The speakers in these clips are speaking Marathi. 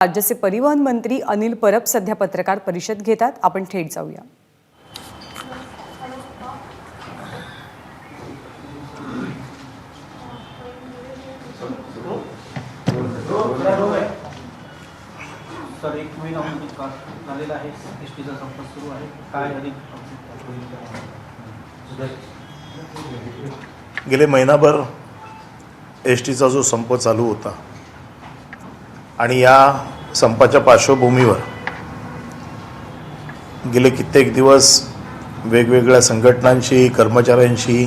राज्याचे परिवहन मंत्री अनिल परब सध्या पत्रकार परिषद घेतात। आपण थेट जाऊया। सर, एक महिना झालेला आहे, एसटीचा संप सुरू आहे, काय अधिक? गेले महिनाभर एसटीचा जो संप चालू होता आणि या संपाच्या पार्श्वभूमीवर गेले कित्येक दिवस वेगवेगळ्या संघटनांशी, कर्मचाऱ्यांशी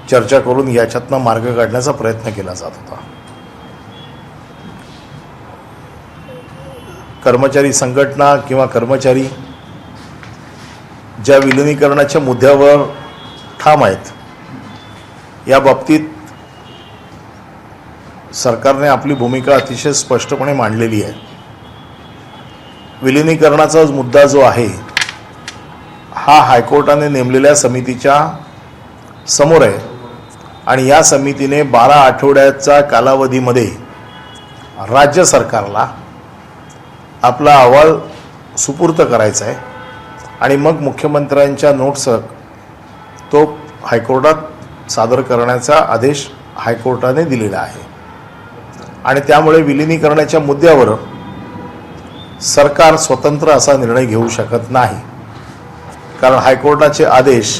चर्चा करून याच्यातनं मार्ग काढण्याचा प्रयत्न केला जात होता। कर्मचारी संघटना किंवा कर्मचारी ज्या विलिनीकरणाच्या मुद्द्यावर ठाम आहेत, या बाबतीत सरकारने आपली भूमिका अतिशय स्पष्टपणे मांडलेली आहे। विलिनीकरणाचा मुद्दा जो आहे हा हायकोर्टाने नेमलेल्या समितीच्या समोर आहे आणि या समितीने 12 आठवड्याच्या कालावधीमध्ये राज्य सरकारला आपला अहवाल सुपूर्द करायचा आहे आणि मग मुख्यमंत्र्यांच्या नोटसह तो हायकोर्टात सादर करण्याचा आदेश हायकोर्टाने दिलेला आहे। आणि त्यामुळे विलिनीकरणाच्या मुद्द्यावर सरकार स्वतंत्र असा निर्णय घेऊ शकत नाही, कारण हायकोर्टाचे आदेश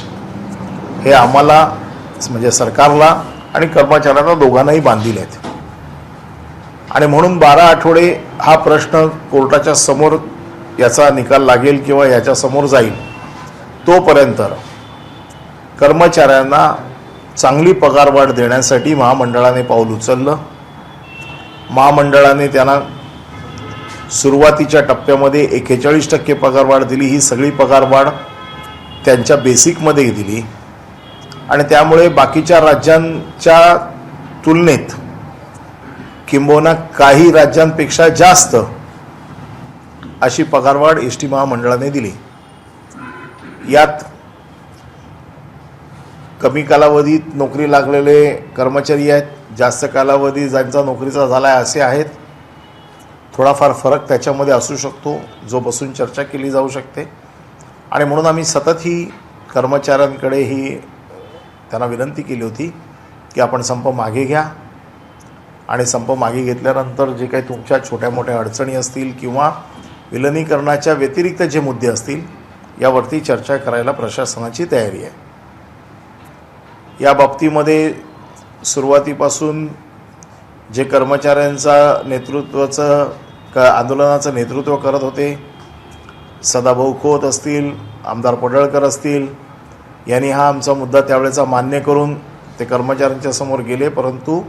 हे आम्हाला म्हणजे सरकारला आणि कर्मचाऱ्यांना दोघांनाही बांधील आहेत आणि म्हणून 12 आठवडे हा प्रश्न कोर्टाच्या समोर याचा निकाल लागेल किंवा याच्या समोर जाईल तोपर्यंत कर्मचाऱ्यांना चांगली पगारवाढ देण्यासाठी महामंडळाने पाऊल उचललं। महामंडळाने त्यांना सुरुवातीच्या टप्प्यामध्ये 41% पगारवाढ दिली। ही सगळी पगारवाढ त्यांच्या बेसिकमध्ये दिली आणि त्यामुळे बाकीच्या राज्यांच्या तुलनेत किंबहुना काही राज्यांपेक्षा जास्त अशी पगारवाढ एसटी महामंडळाने दिली। यात कमी कालावधीत नोकरी लागलेले कर्मचारी आहेत, जास्त कालावधी ज्यांचा नोकरीचा झाला आहे असे आहेत। थोडाफार फरक त्याच्यामध्ये असू शकतो जो बसून चर्चा केली जाऊ शकते आणि म्हणून आम्ही सतत ही कर्मचाऱ्यांकडे ही त्यांना विनंती केली होती की आपण संप मागे घ्या आणि संप मागे घेतल्यानंतर जे काही तुमच्या छोट्या मोठ्या अडचणी असतील किंवा विलिनीकरणाच्या व्यतिरिक्त जे मुद्दे असतील यावरती चर्चा करायला प्रशासनाची तयारी आहे। या बाबतीमध्ये सुरुवातीपासून जे कर्मचाऱ्यांचा आंदोलनाचं नेतृत्व करत होते, सदाभाऊ खोत असतील, आमदार पडळकर असतील, यांनी हा आमचा मुद्दा त्यावेळेचा मान्य करून ते कर्मचाऱ्यांच्या समोर गेले, परंतु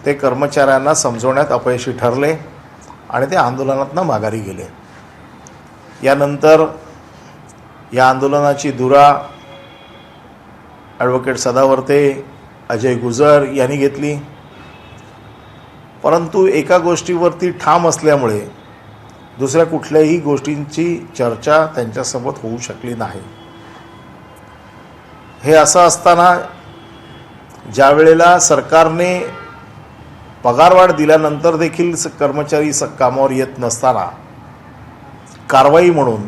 ते कर्मचाऱ्यांना समजवण्यात अपयशी ठरले आणि ते आंदोलनातनं माघारी गेले। यानंतर या आंदोलनाची धुरा ॲडव्होकेट सदावर्ते, अजय गुजर यांनी घेतली, परंतु एका गोष्टीवरती ठाम असल्यामुळे दुसऱ्या कुठल्याही गोष्टींची चर्चा त्यांच्यासोबत होऊ शकली नाही। हे असं असताना ज्या वेळेला सरकारने पगारवाढ दिल्यानंतर देखील कर्मचारी कामावर येत नसताना कारवाई म्हणून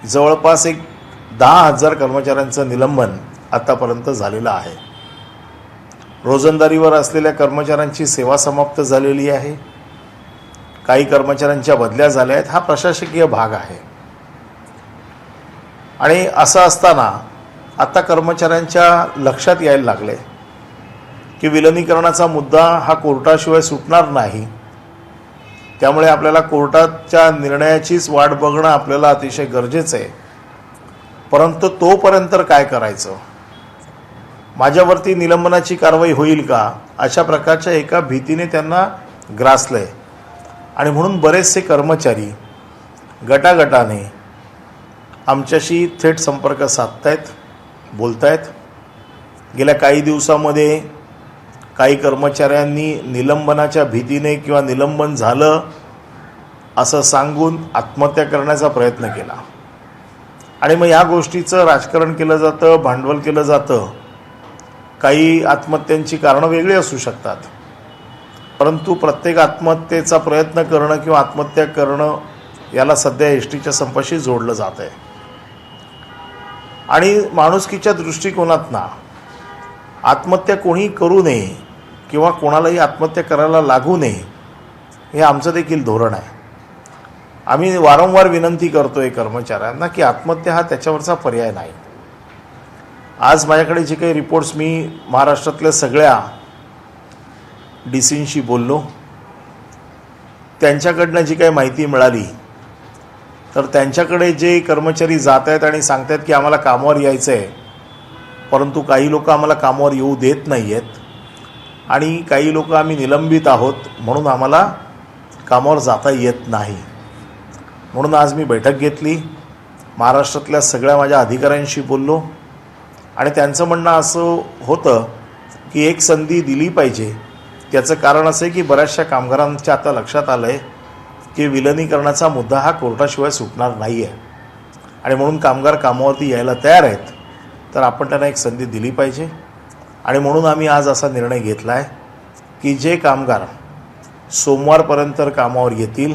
जवळपास 10,000 कर्मचाऱ्यांचं निलंबन आतापर्यंत झालेलं आहे। रोजंदारीवर असलेल्या कर्मचाऱ्यांची सेवा समाप्त झालेली आहे, काही कर्मचाऱ्यांच्या बदल्या झाल्या आहेत। हा प्रशासकीय भाग आहे आणि असं असताना आता कर्मचाऱ्यांच्या लक्षात यायला लागले की विलिनीकरणाचा मुद्दा हा कोर्टाशिवाय सुटणार नाही, त्यामुळे आपल्याला कोर्टाच्या निर्णयाचीच वाट बघणं आपल्याला अतिशय गरजेचं आहे। परंतु तोपर्यंत काय करायचं, माझ्यावरती निलंबनाची कारवाई होईल का, अशा प्रकारच्या एका भीतीने त्यांना ग्रासलंय आणि म्हणून बरेचसे कर्मचारी गटागटाने आमच्याशी थेट संपर्क साधतायत, बोलतायत। गेल्या काही दिवसामध्ये काही कर्मचाऱ्यांनी निलंबनाच्या भीतीने किंवा निलंबन झालं असं सांगून आत्महत्या करण्याचा प्रयत्न केला आणि मग या गोष्टीचं राजकारण केलं जातं, भांडवल केलं जातं। काही आत्महत्यांची कारणं वेगळी असू शकतात, परंतु प्रत्येक आत्महत्येचा प्रयत्न करणं किंवा आत्महत्या करणं याला सध्या एस टीच्या संपाशी जोडलं जात आहे. आणि माणुसकीच्या दृष्टिकोनातनं आत्महत्या कोणी करू नये किंवा कोणालाही आत्महत्या करायला लागू नये हे आमचं देखील धोरण आहे. आम्ही वारंवार विनंती करतो आहे कर्मचाऱ्यांना की आत्महत्या हा त्याच्यावरचा पर्याय नाही. आज माझ्याकडे जे काही रिपोर्ट्स मी महाराष्ट्रातल्या सगळ्या DCंशी बोललो, त्यांच्याकडनं जी काही माहिती मिळाली तर त्यांच्याकडे जे कर्मचारी जात आहेत आणि सांगत आहेत की आम्हाला कामावर यायचं आहे, परंतु काही लोक आम्हाला कामावर येऊ देत नाही आहेत आणि काही लोक आम्ही निलंबित आहोत म्हणून आम्हाला कामावर जाता येत नाही. म्हणून आज मी बैठक घेतली, महाराष्ट्रातल्या सगळ्या माझ्या अधिकाऱ्यांशी बोललो आणि त्यांचं म्हणणं असं होतं की एक संधी दिली पाहिजे. त्याचं कारण असं आहे की बऱ्याचशा कामगारांच्या आता लक्षात आलं आहे की विलनीकरणाचा मुद्दा हा कोर्टाशिवाय सुटणार नाही आहे आणि म्हणून कामगार कामावरती यायला तयार आहेत, तर आपण त्यांना एक संधी दिली पाहिजे. आणि म्हणून आम्ही आज असा निर्णय घेतला आहे की जे कामगार सोमवारपर्यंत कामावर येतील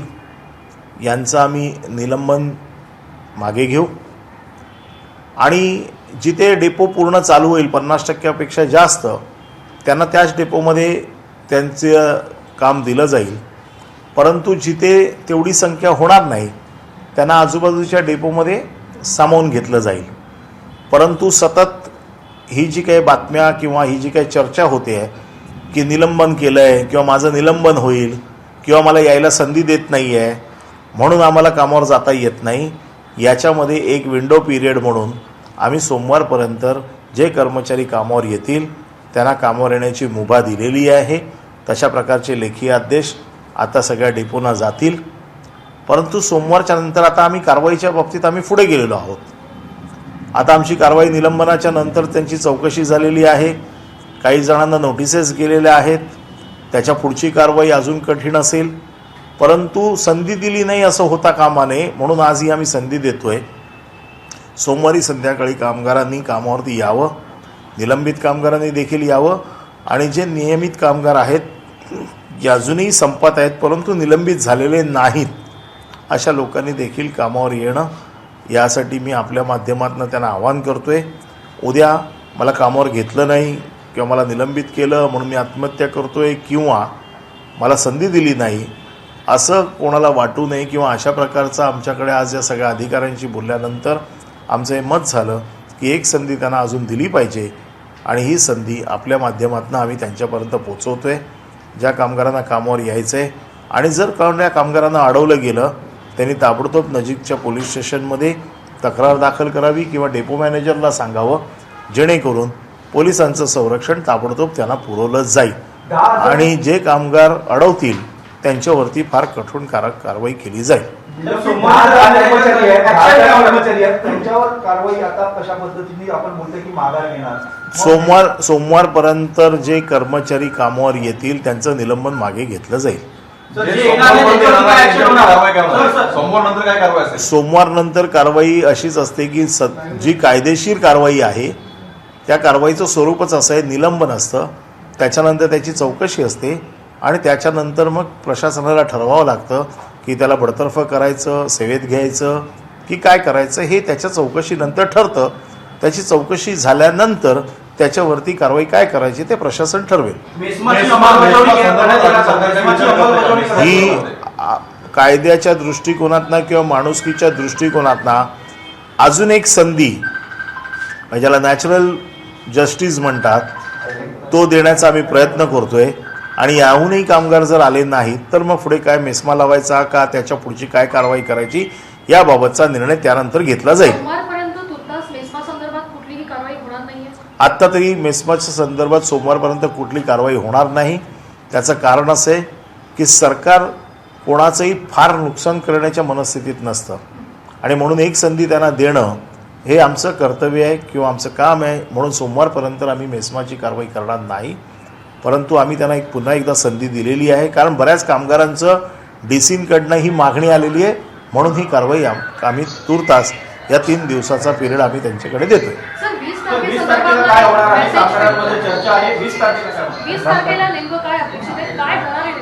यांचं आम्ही निलंबन मागे घेऊ आणि जिथे डेपो पूर्ण चालू होईल 50%पेक्षा जास्त त्यांना त्याच डेपोमध्ये त्यांचं काम दिलं जाईल. परंतु जिथे तेवढी संख्या होणार नाही त्यांना आजूबाजूच्या डेपोमध्ये सामावून घेतलं जाईल. परंतु सतत ही जी काही बातम्या किंवा ही जी काही चर्चा होते आहे की निलंबन केलं आहे किंवा माझं निलंबन होईल किंवा मला यायला संधी देत नाही आहे म्हणून आम्हाला कामावर जाता येत नाही, याच्यामध्ये एक विंडो पिरियड म्हणून आम्ही सोमवारपर्यंत जे कर्मचारी कामावर येतील त्यांना कामावर येण्याची मुभा दिलेली आहे. तशा प्रकारचे लेखी आदेश आता सगळ्या डेपोना जातील. परंतु सोमवारच्या नंतर आता आम्ही कारवाईच्या बाबतीत आम्ही पुढे गेलेलो आहोत. आता आमची कारवाई निलंबनाच्या नंतर त्यांची चौकशी झालेली आहे, काही जणांना नोटिसेस गेलेल्या आहेत, त्याच्या पुढची कारवाई अजून कठीण असेल. परंतु संधी दिली नाही असं होता कामा नये म्हणून आजही आम्ही संधी देतो आहे. सोमवारी संध्याकाळी कामगारांनी कामावरती यावं, निलंबित कामगारांनी देखील यावं आणि जे नियमित कामगार आहेत जे अजूनही संपात आहेत परंतु निलंबित झालेले नाहीत अशा लोकांनी देखील कामावर येणं, यासाठी मी आपल्या माध्यमातून त्यांना आवाहन करतो आहे. उद्या मला कामावर घेतलं नाही किंवा मला निलंबित केलं म्हणून मी आत्महत्या करतो आहे किंवा मला संधी दिली नाही असं कोणाला वाटू नये किंवा अशा प्रकारचं आमच्याकडे आज या सगळ्या अधिकाऱ्यांशी बोलल्यानंतर आमचं हे मत झालं की एक संधी त्यांना अजून दिली पाहिजे आणि ही संधी आपल्या माध्यमातून आम्ही त्यांच्यापर्यंत पोचवतो आहे. ज्या कामगारांना कामावर यायचं आहे आणि जर कोणत्या कामगारांना अडवलं गेलं त्यांनी ताबडतोब नजीकच्या पोलीस स्टेशनमध्ये तक्रार दाखल करावी किंवा डेपो मॅनेजरला सांगावं, जेणेकरून पोलिसांचं संरक्षण ताबडतोब त्यांना पुरवलं जाईल आणि जे कामगार अडवतील त्यांच्यावरती फार कठोर कारवाई केली जाईल. त्यांच्यावर कारवाई आता कशा पद्धतीने आपण बोलतोय की माघार घेणार? सोमवारपर्यंत जे कर्मचारी कामावर येतील त्यांचं निलंबन मागे घेतलं जाईल. सोमवारनंतर कारवाई अशीच असते की जी कायदेशीर कारवाई आहे त्या कारवाईचं स्वरूपच असं आहे, निलंबन असतं, त्याच्यानंतर त्याची चौकशी असते आणि त्याच्यानंतर मग प्रशासनाला ठरवावं लागतं की त्याला बडतर्फ करायचं, सेवेत घ्यायचं की काय करायचं हे त्याच्या चौकशीनंतर ठरतं. त्याची चौकशी झाल्यानंतर त्याच्यावरती कारवाई काय करायची ते प्रशासन ठरवेल. ही कायद्याच्या दृष्टिकोनातनं किंवा माणुसकीच्या दृष्टिकोनातनं अजून एक संधी, ज्याला नॅचरल जस्टिस म्हणतात, तो देण्याचा आम्ही प्रयत्न करतोय. आणि याहूनही कामगार जर आले नाहीत तर मग पुढे काय मेस्मा लावायचा का त्याच्या पुढची काय कारवाई करायची याबाबतचा निर्णय त्यानंतर घेतला जाईल. आत्ता तरी मेस्माच्या संदर्भात सोमवारपर्यंत कुठली कारवाई होणार नाही. त्याचं कारण असं आहे की सरकार कोणाचंही फार नुकसान करण्याच्या मनस्थितीत नसतं आणि म्हणून एक संधी त्यांना देणं हे आमचं कर्तव्य आहे किंवा आमचं काम आहे. म्हणून सोमवारपर्यंत आम्ही मेस्माची कारवाई करणार नाही, परंतु आम्ही त्यांना पुन्हा एकदा संधी दिलेली आहे. कारण बऱ्याच कामगारांचं DCंकडनं ही मागणी आलेली आहे म्हणून ही कारवाई आम्ही तुर्तास या 3 दिवसाचा पिरियड आम्ही त्यांच्याकडे देतोय. 20 तारखेला काय होणार आहे? 20 तारखेला नेमकं काय अपेक्षित आहे, काय होणार आहे?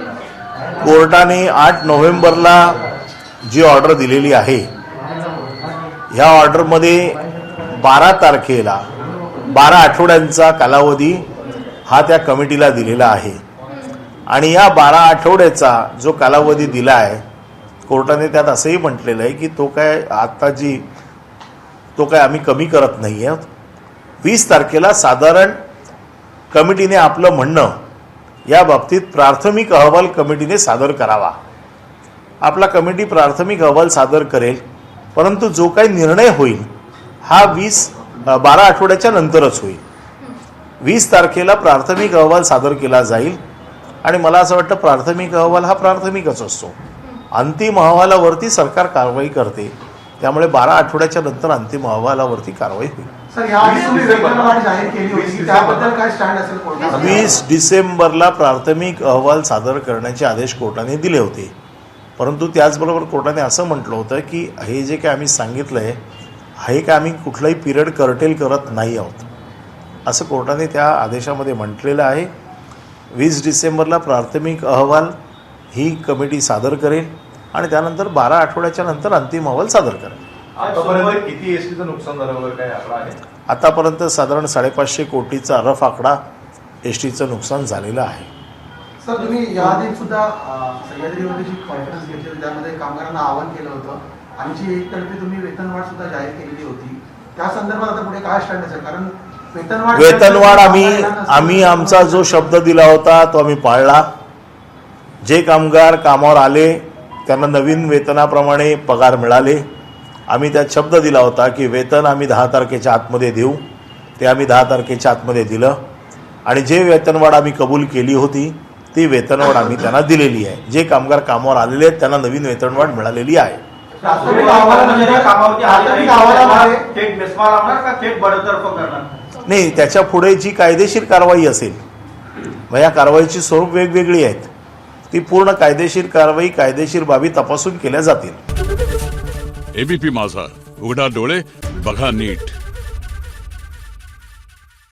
कोर्टाने 8 नोव्हेंबरला जी ऑर्डर दिलेली आहे, ह्या ऑर्डरमध्ये 12 तारखेला 12 आठवड्यांचा कालावधी हा त्या कमिटीला दिलेला आहे. आणि या 12 आठवड्याचा जो कालावधी दिला आहे, कोर्टाने त्यात असंही म्हटलेलं आहे की तो काय आम्ही कमी करत नाही आहोत. 20 तारखेला साधारण कमिटीने आपलं म्हणणं या बाबतीत प्राथमिक अहवाल कमिटीने सादर करावा. आपला कमिटी प्राथमिक अहवाल सादर करेल, परंतु जो काही निर्णय होईल हा 12 आठवड्याच्या नंतरच होईल. 20 तारखेला प्राथमिक अहवाल सादर केला जाईल आणि मला असं वाटतं प्राथमिक अहवाल हा प्राथमिकच असतो. अंतिम अहवालावरती सरकार कारवाई करते, त्यामुळे 12 आठवड्याच्या नंतर अंतिम अहवालावरती कारवाई होईल. सर, याआधी तुम्ही वेतनवाढ जाहीर केली होती, त्याबद्दल काय स्टँड असेल कोर्टाचा? 20 डिसेंबरला प्राथमिक अहवाल सादर करण्याचे आदेश कोर्टाने दिले होते, परंतु त्याचबरोबर कोर्टाने असं म्हटलं होतं की हे जे काय आम्ही सांगितलं आहे हे काय आम्ही कुठलाही पिरियड कर्टेल करत नाही आहोत, असं कोर्टाने त्या आदेशामध्ये म्हटलेलं आहे. 20 डिसेंबरला प्राथमिक अहवाल ही कमिटी सादर करेल आणि त्यानंतर 12 आठवड्याच्या नंतर अंतिम अहवाल सादर करेल. आतापर्यंत किती एसटीचं नुकसान झालं वगैरे काय आकडा आहे? आतापर्यंत साधारण 550 कोटीचा रफ आकडा एसटीचं नुकसान झालेलं आहे. सर, तुम्ही याआधी सुद्धा सह्याद्रीवरची कॉन्फरन्स घेतली होती, त्यामध्ये कामगारांना आवाहन केलं होतं. आमची एकतर्फी तुम्ही वेतनवाढ सुद्धा जाहीर केलेली होती. त्या संदर्भात आता पुढे काय स्टँड असेल? कारण वेतनवाढ आम्ही आमचा जो शब्द दिला होता तो आम्ही पाळला. जे कामगार कामावर आले त्यांना नवीन वेतनाप्रमाणे पगार मिळाले. आम्ही त्यात शब्द दिला होता की वेतन आम्ही 10 तारखेच्या आतमध्ये देऊ, ते आम्ही 10 तारखेच्या आतमध्ये दिलं. आणि जे वेतनवाढ आम्ही कबूल केली होती ती वेतनवाढ आम्ही त्यांना दिलेली आहे. जे कामगार कामावर आलेले आहेत त्यांना नवीन वेतनवाढ मिळालेली आहे. नाही, त्याच्या पुढे जी कायदेशीर कारवाई असेल, मग या कारवाईची स्वरूप वेगवेगळी आहेत, ती पूर्ण कायदेशीर कारवाई कायदेशीर बाबी तपासून केल्या जातील. एबीपी माझा, उघडा डोळे बघा नीट.